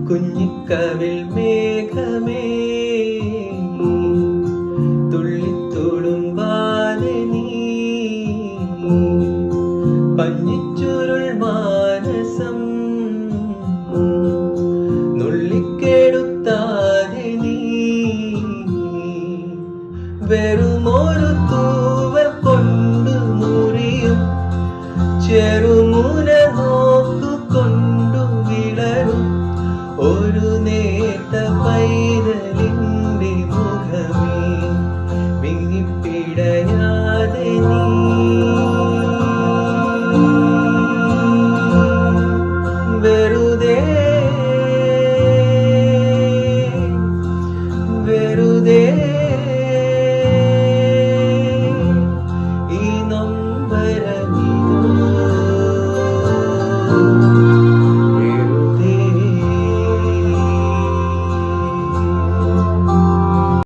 കുഞ്ഞിക്കവിൽ മേഘമേ തുള്ളിത്തുളുമ്പാതെ നീ പഞ്ഞിച്ചുരുൾ മാനസം നുള്ളിക്കെടുത്താതെ നീ വെറുമൊരു തൂവൽ കൊണ്ടു മുറിയും ചെറുമുന നോക്കുകൊണ്ടു വിളരും ഒരു നേർത്ത പൈതലിന്റെ മുഖമേ വിങ്ങിപ്പിടയാതെ നീ വെറുതെ